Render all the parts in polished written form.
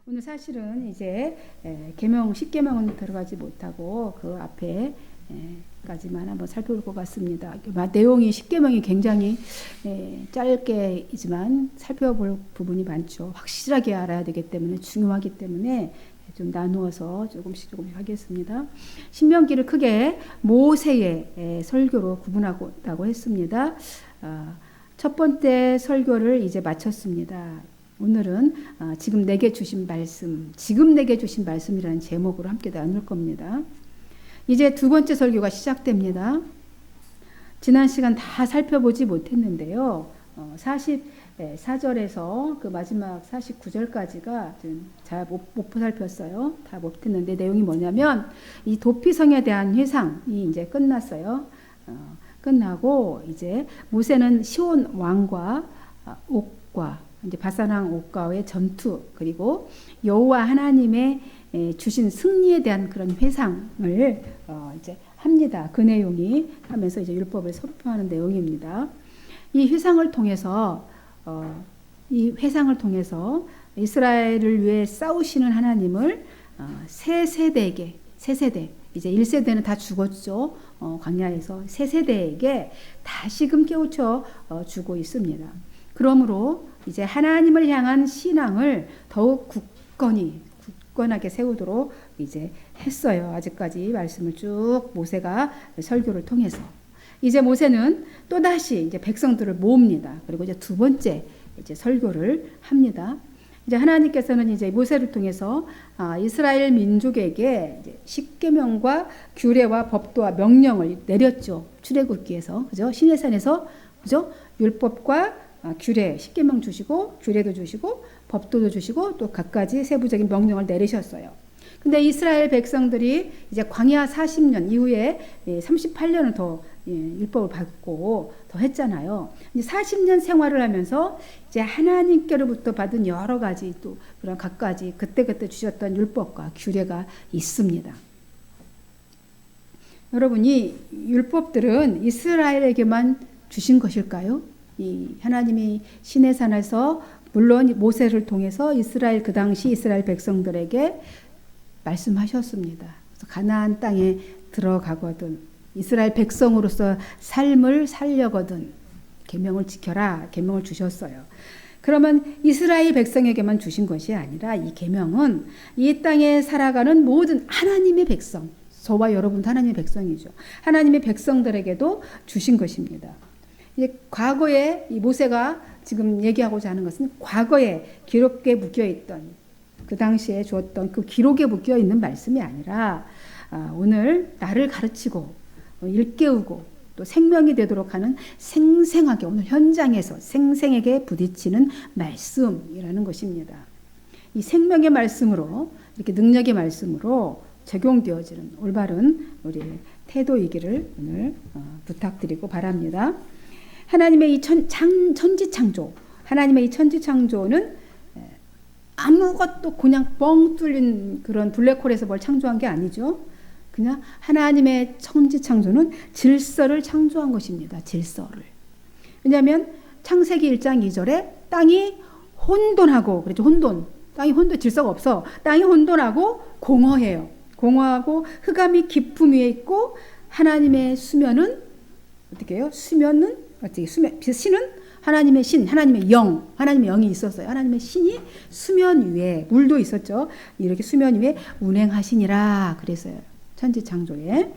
오늘 사실은 이제 계명 10계명은 들어가지 못하고 그 앞에 까지만 한번 살펴볼 것 같습니다. 내용이 10계명이 굉장히 짧게이지만 살펴볼 부분이 많죠. 확실하게 알아야 되기 때문에 중요하기 때문에 좀 나누어서 조금씩 하겠습니다. 신명기를 크게 모세의 설교로 구분하고 있다고 했습니다. 첫 번째 설교를 이제 마쳤습니다. 오늘은 지금 내게 주신 말씀이라는 제목으로 함께 나눌 겁니다. 이제 두 번째 설교가 시작됩니다. 지난 시간 다 살펴보지 못했는데요. 44절에서 그 마지막 49절까지가 잘 못 살폈어요. 다 못했는데 내용이 뭐냐면 이 도피성에 대한 회상이 이제 끝났어요. 끝나고 이제 모세는 시온 왕과 옥과 이제 바산왕 옥과의 전투 그리고 여호와 하나님의 주신 승리에 대한 그런 회상을 이제 합니다. 그 내용이 하면서 이제 율법을 선포하는 내용입니다. 이 회상을 통해서 이스라엘을 위해 싸우시는 하나님을 세 세대 이제 1세대는 다 죽었죠. 광야에서 세 세대에게 다시금 깨우쳐 주고 있습니다. 그러므로 이제 하나님을 향한 신앙을 더욱 굳건하게 세우도록 이제 했어요. 아직까지 말씀을 쭉 모세가 설교를 통해서. 이제 모세는 또다시 이제 백성들을 모읍니다. 그리고 이제 두 번째 이제 설교를 합니다. 이제 하나님께서는 이제 모세를 통해서 이스라엘 민족에게 이제 십계명과 규례와 법도와 명령을 내렸죠. 출애굽기에서 그죠? 시내산에서 그죠? 율법과 규례, 십계명 주시고 규례도 주시고 법도도 주시고 또 각가지 세부적인 명령을 내리셨어요. 근데 이스라엘 백성들이 이제 광야 40년 이후에 38년을 더 율법을 받고 더 했잖아요. 이제 40년 생활을 하면서 이제 하나님께로부터 받은 여러 가지 또 그런 각가지 그때그때 주셨던 율법과 규례가 있습니다. 여러분이 율법들은 이스라엘에게만 주신 것일까요? 이 하나님이 시내산에서 물론 모세를 통해서 그 당시 이스라엘 백성들에게 말씀하셨습니다. 그래서 가나안 땅에 들어가거든 이스라엘 백성으로서 삶을 살려거든 계명을 지켜라 계명을 주셨어요. 그러면 이스라엘 백성에게만 주신 것이 아니라 이 계명은 이 땅에 살아가는 모든 하나님의 백성, 저와 여러분도 하나님의 백성이죠. 하나님의 백성들에게도 주신 것입니다. 이제 과거에 이 모세가 지금 얘기하고자 하는 것은 과거에 기록에 묶여있던 그 당시에 주었던 그 기록에 묶여있는 말씀이 아니라 오늘 나를 가르치고 일깨우고 또 생명이 되도록 하는 생생하게 오늘 현장에서 생생하게 부딪히는 말씀이라는 것입니다. 이 생명의 말씀으로 이렇게 능력의 말씀으로 적용되어지는 올바른 우리 태도이기를 오늘 부탁드리고 바랍니다. 하나님의 이 천지창조, 하나님의 이 천지창조는 아무것도 그냥 뻥 뚫린 그런 블랙홀에서 뭘 창조한 게 아니죠. 그냥 하나님의 천지창조는 질서를 창조한 것입니다. 질서를. 왜냐하면 창세기 1장 2절에 땅이 혼돈하고 그렇죠. 땅이 질서가 없어. 땅이 혼돈하고 공허해요. 공허하고 흑암이 깊음 위에 있고 하나님의 수면은 어떻게 해요? 신은 하나님의 하나님의 영이 있었어요. 하나님의 신이 수면 위에 물도 있었죠. 이렇게 수면 위에 운행하시니라 그랬어요. 천지창조에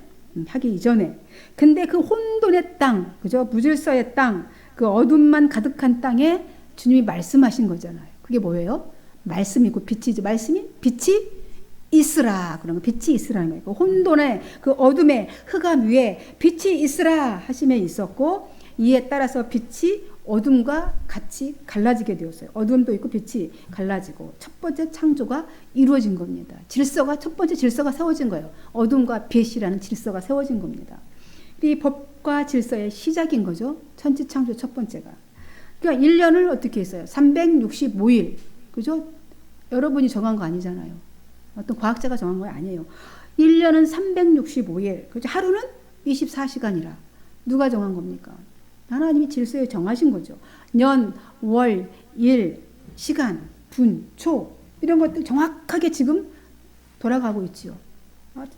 하기 이전에. 근데 그 혼돈의 땅, 그죠? 무질서의 땅, 그 어둠만 가득한 땅에 주님이 말씀하신 거잖아요. 그게 뭐예요? 말씀이고 빛이죠. 빛이 있으라. 그런 거 빛이 있으라는 거예요. 그 혼돈의 그 어둠의 흑암 위에 빛이 있으라 하심에 있었고 이에 따라서 빛이 어둠과 같이 갈라지게 되었어요. 어둠도 있고 빛이 갈라지고 첫 번째 창조가 이루어진 겁니다. 첫 번째 질서가 세워진 거예요. 어둠과 빛이라는 질서가 세워진 겁니다. 이 법과 질서의 시작인 거죠. 천지창조 첫 번째가. 그러니까 1년을 어떻게 했어요? 365일. 그죠? 여러분이 정한 거 아니잖아요. 어떤 과학자가 정한 거 아니에요. 1년은 365일. 그죠? 하루는 24시간이라. 누가 정한 겁니까? 하나님이 질서에 정하신 거죠. 년, 월, 일, 시간, 분, 초 이런 것들 정확하게 지금 돌아가고 있지요.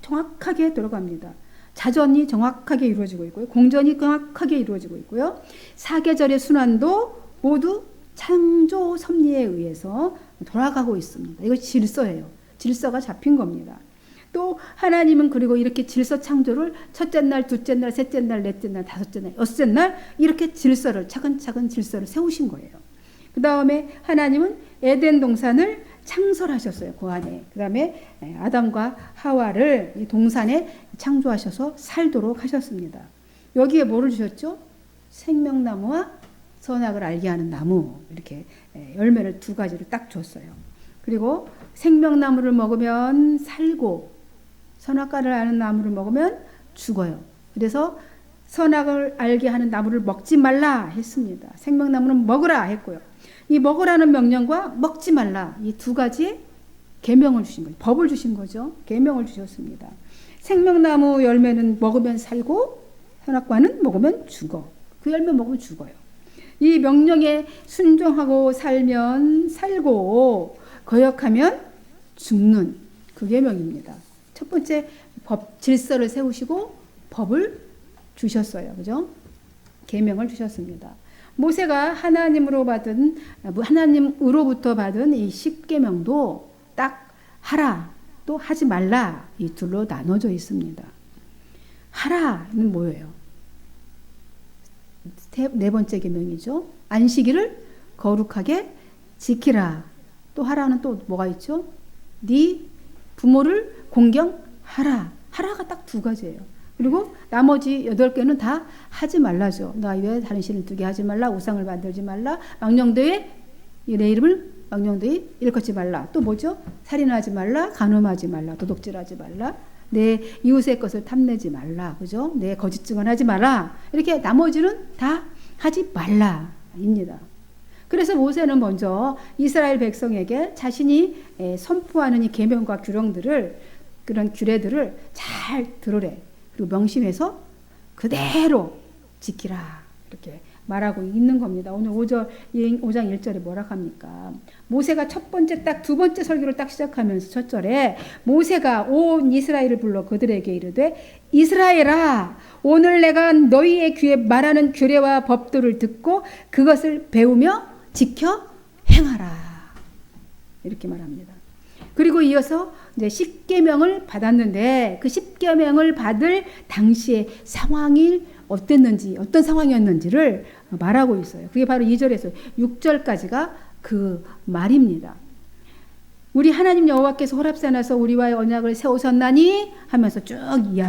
정확하게 돌아갑니다. 자전이 정확하게 이루어지고 있고요. 공전이 정확하게 이루어지고 있고요. 사계절의 순환도 모두 창조 섭리에 의해서 돌아가고 있습니다. 이거 질서예요. 질서가 잡힌 겁니다. 또 하나님은 그리고 이렇게 질서 창조를 첫째 날, 둘째 날, 셋째 날, 넷째 날, 다섯째 날, 여섯째 날 이렇게 질서를 차근차근 질서를 세우신 거예요. 그 다음에 하나님은 에덴 동산을 창설하셨어요. 그 안에. 그 다음에 아담과 하와를 이 동산에 창조하셔서 살도록 하셨습니다. 여기에 뭐를 주셨죠? 생명나무와 선악을 알게 하는 나무, 이렇게 열매를 두 가지를 딱 줬어요. 그리고 생명나무를 먹으면 살고 선악과를 아는 나무를 먹으면 죽어요. 그래서 선악을 알게 하는 나무를 먹지 말라 했습니다. 생명나무는 먹으라 했고요. 이 먹으라는 명령과 먹지 말라, 이 두 가지 계명을 주신 거죠. 법을 주신 거죠. 계명을 주셨습니다. 생명나무 열매는 먹으면 살고 선악과는 먹으면 죽어. 그 열매 먹으면 죽어요. 이 명령에 순종하고 살면 살고 거역하면 죽는 그 계명입니다. 첫 번째 법 질서를 세우시고 법을 주셨어요. 그죠? 계명을 주셨습니다. 모세가 하나님으로부터 받은 이 10계명도 딱 하라 또 하지 말라 이 둘로 나눠져 있습니다. 하라는 뭐예요? 네 번째 계명이죠. 안식일을 거룩하게 지키라. 또 하라는 또 뭐가 있죠? 네 부모를 공경하라. 하라가 딱 두 가지예요. 그리고 나머지 8개는 다 하지 말라죠. 너 외에 다른 신을 두게 하지 말라. 우상을 만들지 말라. 망령되이 내 이름을 망령되이 일컫지 말라. 또 뭐죠? 살인하지 말라. 간음하지 말라. 도둑질하지 말라. 내 이웃의 것을 탐내지 말라. 그죠? 내 거짓 증언하지 말라. 이렇게 나머지는 다 하지 말라입니다. 그래서 모세는 먼저 이스라엘 백성에게 자신이 선포하는 이 계명과 규령들을 그런 규례들을 잘 들으래. 그리고 명심해서 그대로 지키라. 이렇게 말하고 있는 겁니다. 오늘 5장 1절에 뭐라 합니까? 모세가 첫 번째 딱 두 번째 설교를 딱 시작하면서 첫 절에 모세가 온 이스라엘을 불러 그들에게 이르되 이스라엘아 오늘 내가 너희의 귀에 말하는 규례와 법도를 듣고 그것을 배우며 지켜 행하라. 이렇게 말합니다. 그리고 이어서 이제 10계명을 받았는데 그 10계명을 받을 당시의 상황이 어땠는지, 어떤 상황이었는지를 말하고 있어요. 그게 바로 2절에서 6절까지가 그 말입니다. 우리 하나님 여호와께서 호렙산에서 우리와의 언약을 세우셨나니 하면서 쭉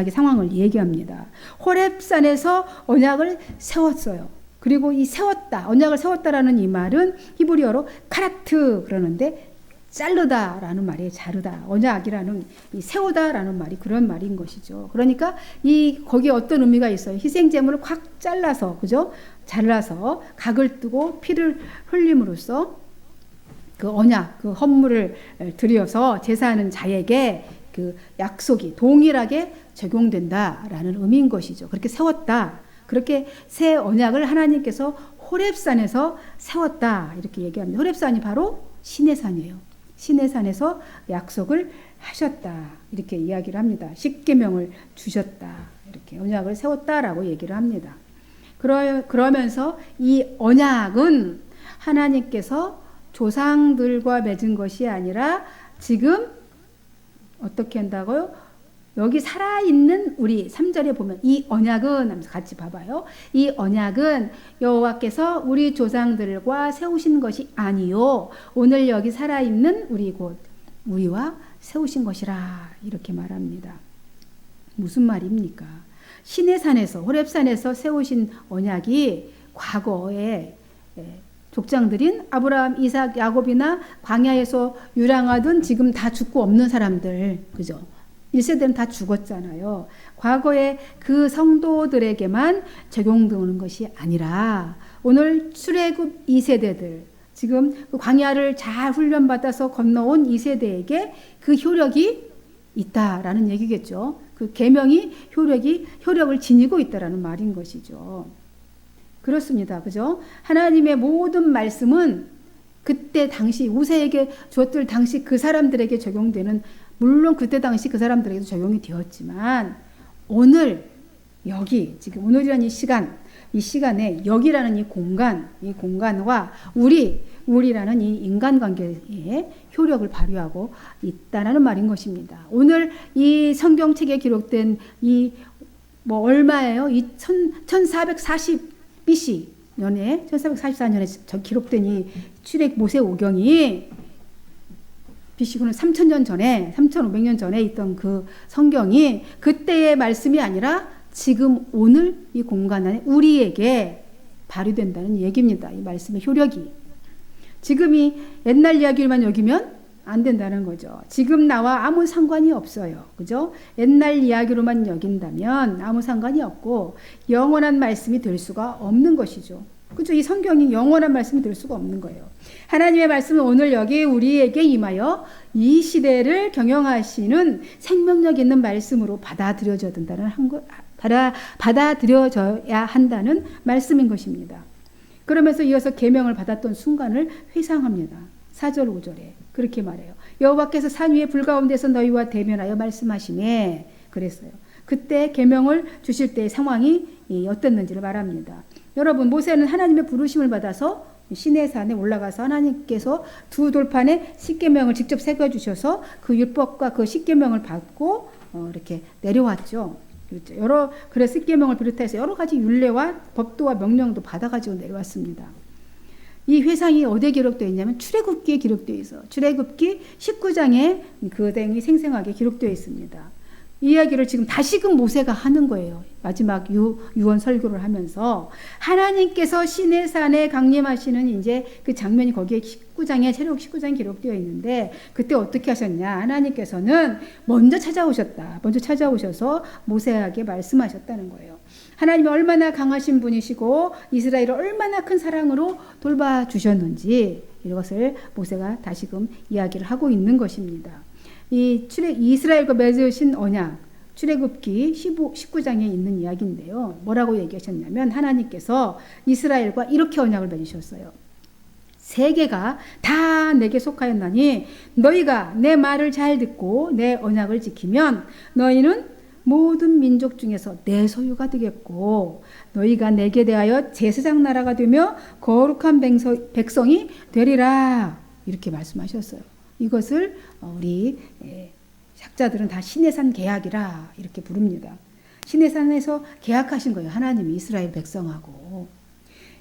상황을 얘기합니다. 호렙산에서 언약을 세웠어요. 그리고 이 세웠다, 언약을 세웠다라는 이 말은 히브리어로 카라트 그러는데 자르다라는 말이 자르다, 언약이라는 이 세우다라는 말이 그런 말인 것이죠. 그러니까 거기에 어떤 의미가 있어요. 희생제물을 콱 잘라서, 그죠? 잘라서 각을 뜨고 피를 흘림으로써 그 언약, 그 헌물을 드려서 제사하는 자에게 그 약속이 동일하게 적용된다라는 의미인 것이죠. 그렇게 세웠다. 그렇게 새 언약을 하나님께서 호렙산에서 세웠다. 이렇게 얘기합니다. 호렙산이 바로 시내산이에요. 시내산에서 약속을 하셨다. 이렇게 이야기를 합니다. 10계명을 주셨다. 이렇게 언약을 세웠다라고 얘기를 합니다. 그러면서 이 언약은 하나님께서 조상들과 맺은 것이 아니라 지금 어떻게 한다고요? 여기 살아있는 우리 3절에 보면 이 언약은 하면서 같이 봐봐요. 이 언약은 여호와께서 우리 조상들과 세우신 것이 아니요 오늘 여기 살아있는 우리 곧 우리와 세우신 것이라 이렇게 말합니다. 무슨 말입니까? 시내산에서 호렙산에서 세우신 언약이 과거에 족장들인 아브라함, 이삭, 야곱이나 광야에서 유랑하던 지금 다 죽고 없는 사람들, 그죠? 1세대는 다 죽었잖아요. 과거에 그 성도들에게만 적용되는 것이 아니라 오늘 출애굽 2세대들, 지금 그 광야를 잘 훈련받아서 건너온 2세대에게 그 효력이 있다라는 얘기겠죠. 그 계명이 효력을 지니고 있다라는 말인 것이죠. 그렇습니다. 그죠? 하나님의 모든 말씀은 그때 당시 모세에게 주었을 당시 그 사람들에게 적용되는, 물론 그때 당시 그 사람들에게도 적용이 되었지만 오늘 여기 지금 오늘이라는 이 시간에 여기라는 이 공간과 우리라는 이 인간관계에 효력을 발휘하고 있다라는 말인 것입니다. 오늘 이 성경책에 기록된 이 얼마예요? 이 1440 BC 년에 1444년에 기록된 이 출애굽 모세오경이 BC로는 3000년 전에 3500년 전에 있던 그 성경이 그때의 말씀이 아니라 지금 오늘 이 공간 안에 우리에게 발휘된다는 얘기입니다. 이 말씀의 효력이. 지금이 옛날 이야기만 여기면 안 된다는 거죠. 지금 나와 아무 상관이 없어요. 그죠? 옛날 이야기로만 여긴다면 아무 상관이 없고 영원한 말씀이 될 수가 없는 것이죠. 그죠? 이 성경이 영원한 말씀이 될 수가 없는 거예요. 하나님의 말씀은 오늘 여기 우리에게 임하여 이 시대를 경영하시는 생명력 있는 말씀으로 받아들여져야 한다는 말씀인 것입니다. 그러면서 이어서 계명을 받았던 순간을 회상합니다. 4절 5절에 그렇게 말해요. 여호와께서 산 위에 불 가운데서 너희와 대면하여 말씀하시매 그랬어요. 그때 계명을 주실 때의 상황이 어땠는지를 말합니다. 여러분, 모세는 하나님의 부르심을 받아서 시내산에 올라가서 하나님께서 두 돌판에 십계명을 직접 새겨주셔서 그 율법과 그 십계명을 받고 이렇게 내려왔죠. 그렇죠. 그래서 십계명을 비롯해서 여러 가지 율례와 법도와 명령도 받아가지고 내려왔습니다. 이 회상이 어디에 기록되어 있냐면 출애굽기에 기록되어 있어. 출애굽기 19장에 그 내용이 생생하게 기록되어 있습니다. 이 이야기를 지금 다시금 모세가 하는 거예요. 마지막 유언 설교를 하면서 하나님께서 시내산에 강림하시는 이제 그 장면이 거기에 19장에 출애굽 19장에 기록되어 있는데 그때 어떻게 하셨냐? 하나님께서는 먼저 찾아오셔서 모세에게 말씀하셨다는 거예요. 하나님이 얼마나 강하신 분이시고 이스라엘을 얼마나 큰 사랑으로 돌봐주셨는지 이것을 모세가 다시금 이야기를 하고 있는 것입니다. 이스라엘과 맺으신 언약, 출애굽기 19장에 있는 이야기인데요. 뭐라고 얘기하셨냐면 하나님께서 이스라엘과 이렇게 언약을 맺으셨어요. 세계가 다 내게 속하였나니 너희가 내 말을 잘 듣고 내 언약을 지키면 너희는 모든 민족 중에서 내 소유가 되겠고 너희가 내게 대하여 제사장 나라가 되며 거룩한 백성이 되리라. 이렇게 말씀하셨어요. 이것을 우리 학자들은 다 시내산 계약이라 이렇게 부릅니다. 시내산에서 계약하신 거예요. 하나님이 이스라엘 백성하고.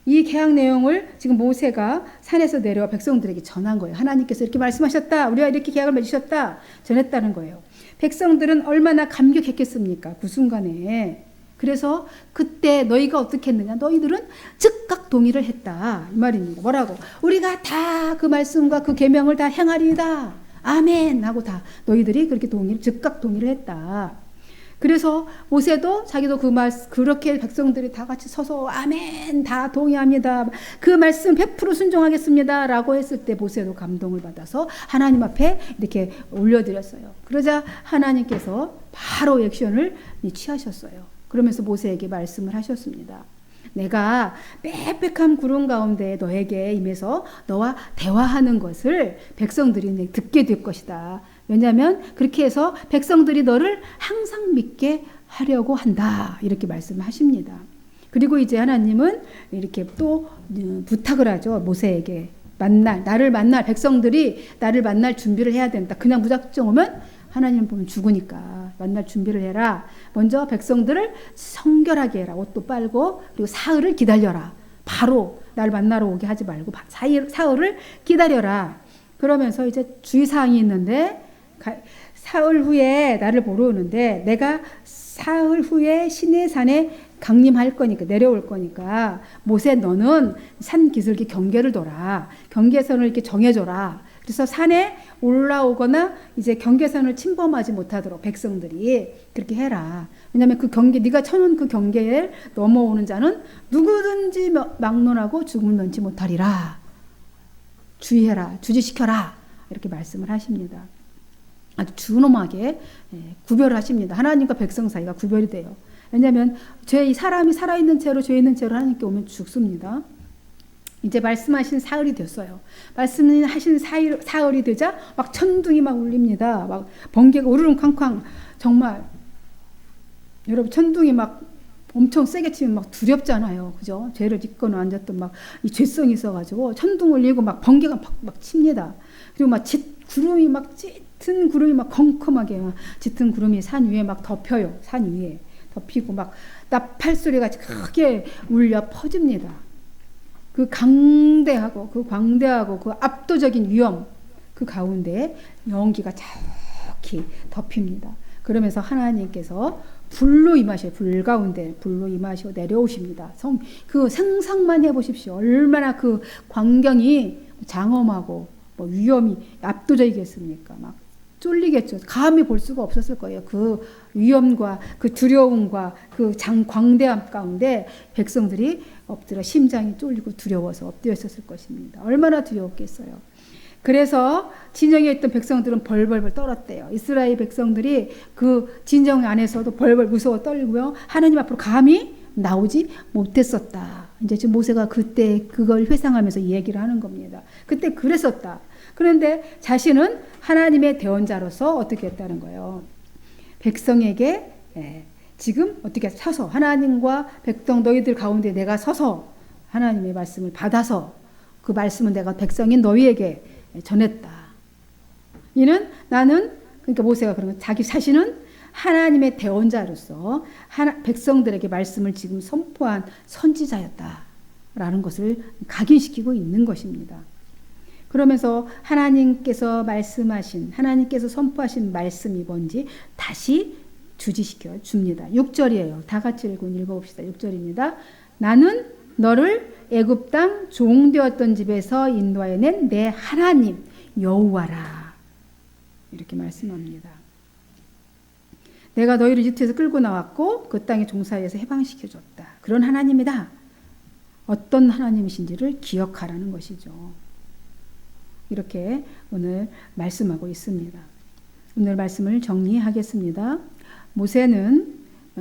이 계약 내용을 지금 모세가 산에서 내려와 백성들에게 전한 거예요. 하나님께서 이렇게 말씀하셨다. 우리가 이렇게 계약을 맺으셨다. 전했다는 거예요. 백성들은 얼마나 감격했겠습니까? 그 순간에. 그래서 그때 너희가 어떻게 했느냐? 너희들은 즉각 동의를 했다. 이 말입니다. 뭐라고? 우리가 다 그 말씀과 그 계명을 다 행하리이다. 아멘 하고 다 너희들이 그렇게 즉각 동의를 했다. 그래서 모세도 자기도 그렇게 백성들이 다 같이 서서 아멘 다 동의합니다. 그 말씀 100% 순종하겠습니다. 라고 했을 때 모세도 감동을 받아서 하나님 앞에 이렇게 올려드렸어요. 그러자 하나님께서 바로 액션을 취하셨어요. 그러면서 모세에게 말씀을 하셨습니다. 내가 빽빽한 구름 가운데 너에게 임해서 너와 대화하는 것을 백성들이 듣게 될 것이다. 왜냐하면 그렇게 해서 백성들이 너를 항상 믿게 하려고 한다. 이렇게 말씀을 하십니다. 그리고 이제 하나님은 이렇게 또 부탁을 하죠. 모세에게 백성들이 나를 만날 준비를 해야 된다. 그냥 무작정 오면 하나님 보면 죽으니까 만날 준비를 해라. 먼저 백성들을 성결하게 해라. 옷도 빨고 그리고 사흘을 기다려라. 바로 날 만나러 오게 하지 말고 사흘을 기다려라. 그러면서 이제 주의사항이 있는데 사흘 후에 나를 보러 오는데 내가 사흘 후에 시내산에 강림할 거니까 내려올 거니까 모세 너는 산 기슭에 경계를 둬라. 경계선을 이렇게 정해줘라. 그래서 산에 올라오거나 이제 경계선을 침범하지 못하도록 백성들이 그렇게 해라. 왜냐하면 그 네가 쳐놓은 그 경계에 넘어오는 자는 누구든지 막론하고 죽음을 면치 못하리라. 주의해라. 주지시켜라. 이렇게 말씀을 하십니다. 아주 준엄하게 구별을 하십니다. 하나님과 백성 사이가 구별이 돼요. 왜냐하면 사람이 살아있는 채로 죄 있는 채로 하나님께 오면 죽습니다. 이제 말씀하신 사흘이 됐어요. 말씀하신 사흘이 되자 막 천둥이 막 울립니다. 막 번개가 우르릉쾅쾅. 정말 여러분 천둥이 막 엄청 세게 치면 막 두렵잖아요. 그죠? 죄를 짓거나 앉았던 막 이 죄성이 있어가지고 천둥 울리고 막 번개가 막 칩니다. 그리고 막 구름이 막 짙은 구름이 막 컴컴하게 막 짙은 구름이 산 위에 막 덮여요. 산 위에 덮이고 막 나팔 소리가 크게 울려 퍼집니다. 그 강대하고 그 광대하고 그 압도적인 위험 그 가운데 연기가 자욱히 덮입니다. 그러면서 하나님께서 불로 임하셔. 불 가운데 불로 임하시고 내려오십니다. 그 상상만 해보십시오. 얼마나 그 광경이 장엄하고 뭐 위험이 압도적이겠습니까? 막 쫄리겠죠. 감히 볼 수가 없었을 거예요. 그 위험과 그 두려움과 그 광대함 가운데 백성들이 엎드려 심장이 쫄리고 두려워서 엎드려 있었을 것입니다. 얼마나 두려웠겠어요. 그래서 진영에 있던 백성들은 벌벌 떨었대요. 이스라엘 백성들이 그 진영 안에서도 벌벌 무서워 떨고요. 하나님 앞으로 감히 나오지 못했었다. 이제 지금 모세가 그때 그걸 회상하면서 얘기를 하는 겁니다. 그때 그랬었다. 그런데 자신은 하나님의 대언자로서 어떻게 했다는 거예요. 백성에게 지금 어떻게 서서 하나님과 백성 너희들 가운데 내가 서서 하나님의 말씀을 받아서 그 말씀은 내가 백성인 너희에게 전했다. 이는 나는 그러니까 모세가 그런 거 자기 자신은 하나님의 대언자로서 백성들에게 말씀을 지금 선포한 선지자였다라는 것을 각인시키고 있는 것입니다. 그러면서 하나님께서 말씀하신 하나님께서 선포하신 말씀이 뭔지 다시 주지시켜 줍니다. 6절이에요. 다 같이 읽어봅시다. 6절입니다. 나는 너를 애굽 땅 종되었던 집에서 인도하여 낸 내 하나님 여호와라. 이렇게 말씀합니다. 내가 너희를 이집트에서 끌고 나왔고 그 땅의 종살이에서 해방시켜줬다. 그런 하나님이다. 어떤 하나님이신지를 기억하라는 것이죠. 이렇게 오늘 말씀하고 있습니다. 오늘 말씀을 정리하겠습니다. 모세는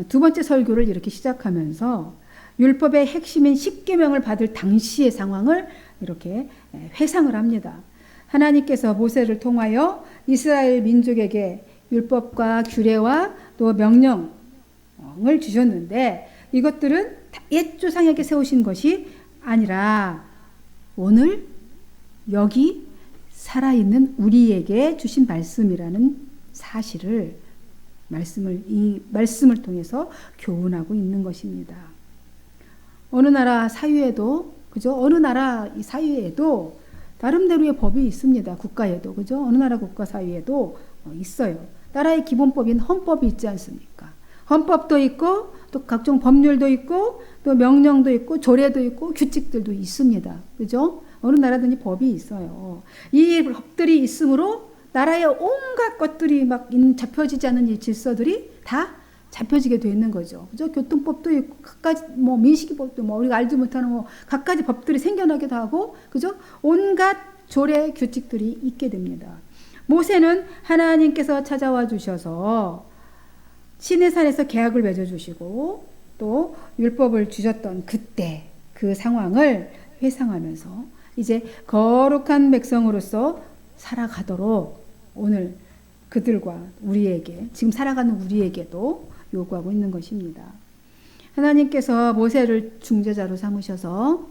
두 번째 설교를 이렇게 시작하면서 율법의 핵심인 10계명을 받을 당시의 상황을 이렇게 회상을 합니다. 하나님께서 모세를 통하여 이스라엘 민족에게 율법과 규례와 또 명령을 주셨는데 이것들은 옛 조상에게 세우신 것이 아니라 오늘 여기 살아있는 우리에게 주신 말씀이라는 사실을 이 말씀을 통해서 교훈하고 있는 것입니다. 어느 나라 사유에도 그죠? 어느 나라 이 사유에도 나름대로의 법이 있습니다. 국가에도 그죠? 어느 나라 국가 사유에도 있어요. 나라의 기본법인 헌법이 있지 않습니까? 헌법도 있고 또 각종 법률도 있고 또 명령도 있고 조례도 있고 규칙들도 있습니다. 그죠? 어느 나라든지 법이 있어요. 이 법들이 있으므로 나라의 온갖 것들이 막 잡혀지지 않는 이 질서들이 다 잡혀지게 돼 있는 거죠. 그죠? 교통법도 있고 각가지 뭐 민식이법도 뭐 우리가 알지 못하는 뭐 각가지 법들이 생겨나기도 하고 그죠? 온갖 조례 규칙들이 있게 됩니다. 모세는 하나님께서 찾아와 주셔서 시내산에서 계약을 맺어 주시고 또 율법을 주셨던 그때 그 상황을 회상하면서 이제 거룩한 백성으로서 살아가도록 오늘 그들과 우리에게 지금 살아가는 우리에게도 요구하고 있는 것입니다. 하나님께서 모세를 중재자로 삼으셔서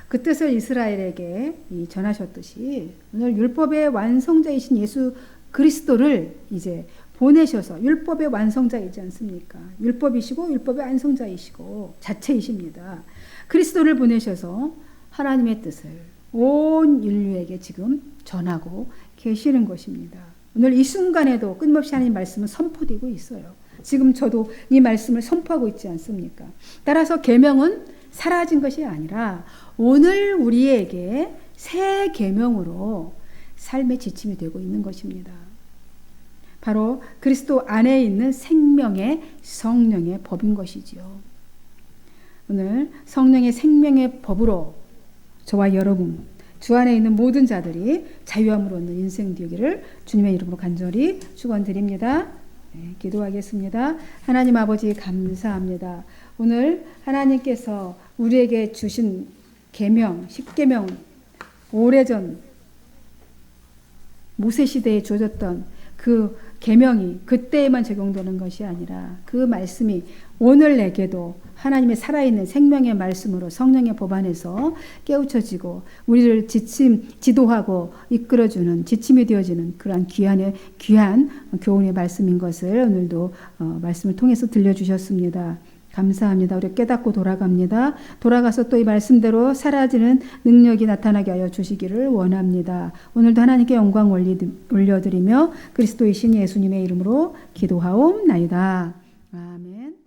그 뜻을 이스라엘에게 전하셨듯이 오늘 율법의 완성자이신 예수 그리스도를 이제 보내셔서 율법의 완성자이지 않습니까? 율법이시고 율법의 완성자이시고 자체이십니다. 그리스도를 보내셔서 하나님의 뜻을 온 인류에게 지금 전하고 계시는 것입니다. 오늘 이 순간에도 끊임없이 하나님 말씀은 선포되고 있어요. 지금 저도 이 말씀을 선포하고 있지 않습니까? 따라서 계명은 사라진 것이 아니라 오늘 우리에게 새 계명으로 삶의 지침이 되고 있는 것입니다. 바로 그리스도 안에 있는 생명의 성령의 법인 것이지요. 오늘 성령의 생명의 법으로 저와 여러분 주 안에 있는 모든 자들이 자유함으로 얻는 인생 되기를 주님의 이름으로 간절히 축원드립니다. 네, 기도하겠습니다. 하나님 아버지 감사합니다. 오늘 하나님께서 우리에게 주신 계명, 십계명, 오래전 모세 시대에 주어졌던 그 계명이 그때에만 적용되는 것이 아니라 그 말씀이 오늘 내게도 하나님의 살아있는 생명의 말씀으로 성령의 법 안에서 깨우쳐지고 우리를 지도하고 이끌어주는 지침이 되어지는 그러한 귀한 교훈의 말씀인 것을 오늘도 말씀을 통해서 들려주셨습니다. 감사합니다. 우리 깨닫고 돌아갑니다. 돌아가서 또 이 말씀대로 사라지는 능력이 나타나게 하여 주시기를 원합니다. 오늘도 하나님께 영광 올려드리며 그리스도의 신 예수님의 이름으로 기도하옵나이다. 아멘.